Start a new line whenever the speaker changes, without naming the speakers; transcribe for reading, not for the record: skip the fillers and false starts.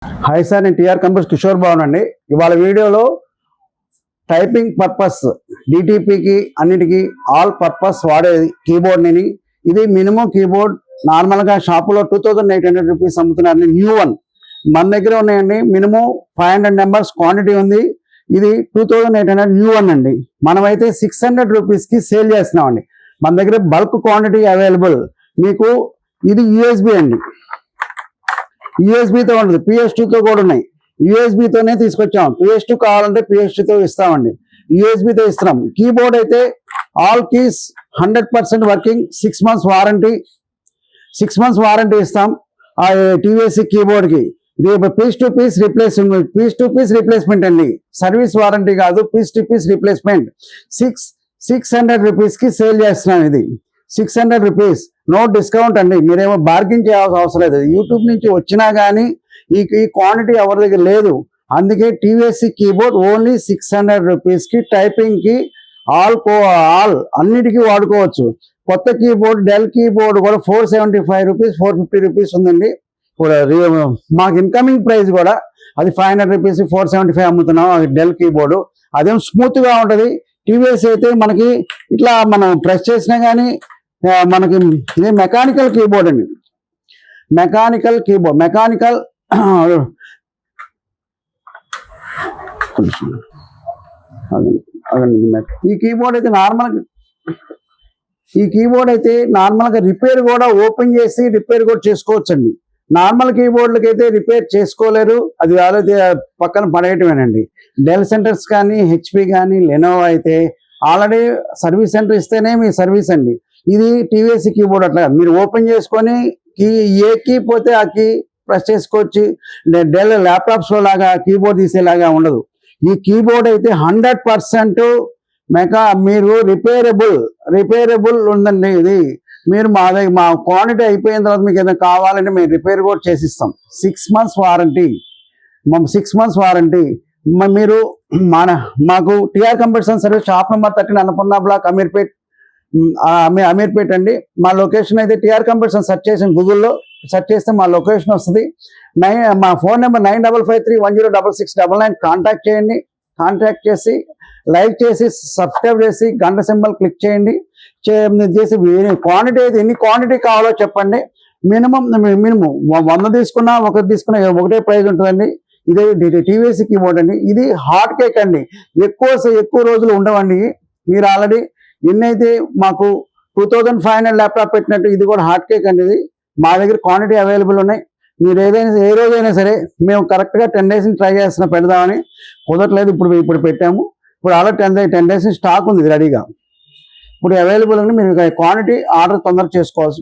Hi sir, నేను TR computers Kishore Babu అండి. ఇవాళ వీడియోలో టైపింగ్ పర్పస్ డిటిపికి అన్నిటికీ ఆల్ పర్పస్ వాడే కీబోర్డ్ని, ఇది మినిమం కీబోర్డ్ నార్మల్గా షాపులో 2800 రూపీస్ అమ్ముతున్నారని న్యూ వన్ మన దగ్గర ఉన్నాయండి. మినిమం 500 నెంబర్స్ క్వాంటిటీ ఉంది. ఇది 2800 న్యూ వన్ అండి. మనమైతే 600 రూపీస్కి సేల్ చేస్తున్నామండి. మన దగ్గర బల్క్ క్వాంటిటీ అవైలబుల్. మీకు ఇది యూఎస్బి అండి, యూఎస్బితో ఉండదు, PS2తో కూడా ఉన్నాయి. యూఎస్బితోనే తీసుకొచ్చాం. PS2 కావాలంటే PS2తో ఇస్తామండి, యూఎస్బితో ఇస్తున్నాం. కీబోర్డ్ అయితే all keys 100% working, 6 months warranty, 6 months warranty ఇస్తాం. ఆ టీవీఎస్సీ కీబోర్డ్కి పీస్ టు పీస్ రీప్లేస్మెంట్ అండి. సర్వీస్ వారంటీ కాదు, పీస్ టు పీస్ రీప్లేస్మెంట్. 600 రూపీస్కి సేల్ చేస్తున్నాం. ఇది 600 రూపీస్, నో డిస్కౌంట్ అండి. మీరేమో బార్గెన్ చేయాల్సిన అవసరం లేదు. యూట్యూబ్ నుంచి వచ్చినా కానీ ఈ క్వాంటిటీ ఎవరి దగ్గర లేదు. అందుకే టీవీఎస్సీ కీబోర్డ్ ఓన్లీ 600 రూపీస్కి టైపింగ్కి ఆల్ అన్నిటికీ వాడుకోవచ్చు. కొత్త కీబోర్డ్ డెల్ కీబోర్డ్ కూడా 475 రూపీస్ 450 రూపీస్ ఉందండి. మాకు ఇన్కమింగ్ ప్రైస్ కూడా అది 500 రూపీస్ 475 అమ్ముతున్నాం. అది డెల్ కీబోర్డు, అదేం స్మూత్గా ఉంటుంది. టీవీఎస్ అయితే మనకి ఇట్లా మనం ప్రెస్ చేసినా కానీ మనకి ఇది మెకానికల్ కీబోర్డ్ అండి. మెకానికల్ కీబోర్డ్, మెకానికల్ ఈ కీబోర్డ్ అయితే నార్మల్గా రిపేర్ కూడా ఓపెన్ చేసి రిపేర్ కూడా చేసుకోవచ్చండి. నార్మల్ కీబోర్డ్లకి అయితే రిపేర్ చేసుకోలేరు, అది ఆల్రెడీ పక్కన పడేయటమేనండి. డెల్ సెంటర్స్ కానీ హెచ్పి కానీ లెనోవో అయితే ఆల్రెడీ సర్వీస్ సెంటర్ ఇస్తేనే మీ సర్వీస్ అండి. ఇది టీవీఎస్సీ కీబోర్డ్ అట్లా మీరు ఓపెన్ చేసుకొని ఏ కీ పోతే ఆ కీ ప్రెస్ చేసుకోవచ్చు. డెల్ ల్యాప్టాప్స్లో లాగా కీబోర్డ్ తీసేలాగా ఉండదు. ఈ కీబోర్డ్ అయితే 100% మీరు రిపేరబుల్ ఉందండి. ఇది మీరు మా క్వాంటిటీ అయిపోయిన తర్వాత మీకు ఏదైనా కావాలంటే మేము రిపేర్ కూడా చేసిస్తాం. 6 months వారంటీ, 6 months వారంటీ. మీరు మాకు TR computers service shop number 13 Annapurna block Ameerpet అండి. మా లొకేషన్ అయితే టీఆర్ కంప్యూటర్స్ సెర్చ్ చేసి గూగుల్లో సెర్చ్ చేస్తే మా లొకేషన్ వస్తుంది. మా ఫోన్ నెంబర్ 9553106699 కాంటాక్ట్ చేయండి. కాంటాక్ట్ చేసి లైక్ చేసి సబ్స్క్రైబ్ చేసి గంట సింబల్ క్లిక్ చేయండి. చేసి క్వాంటిటీ అయితే ఎన్ని క్వాంటిటీ కావాలో చెప్పండి. మినిమం 100 తీసుకున్నా ఒకటే ప్రైస్ ఉంటుందండి. ఇదే టీవీఎస్సీ కీబోర్డ్ అండి. ఇది హాట్ కేక్ అండి, ఎక్కువ రోజులు ఉండవండి. మీరు ఆల్రెడీ ఎన్నైతే మాకు 2500 ల్యాప్టాప్ పెట్టినట్టు ఇది కూడా హాట్ కేక్ అండి. ఇది మా దగ్గర క్వాంటిటీ అవైలబుల్ ఉన్నాయి. మీరు ఏ రోజైనా సరే మేము కరెక్ట్గా 10 days ట్రై చేస్తున్నా పెడదామని, కుదరట్లేదు. ఇప్పుడు పెట్టాము. ఇప్పుడు ఆల్రెడీ 10 days స్టాక్ ఉంది, ఇది రెడీగా ఇప్పుడు అవైలబుల్ ఉంది. మీరు క్వాంటిటీ ఆర్డర్ తొందరగా చేసుకోవాల్సి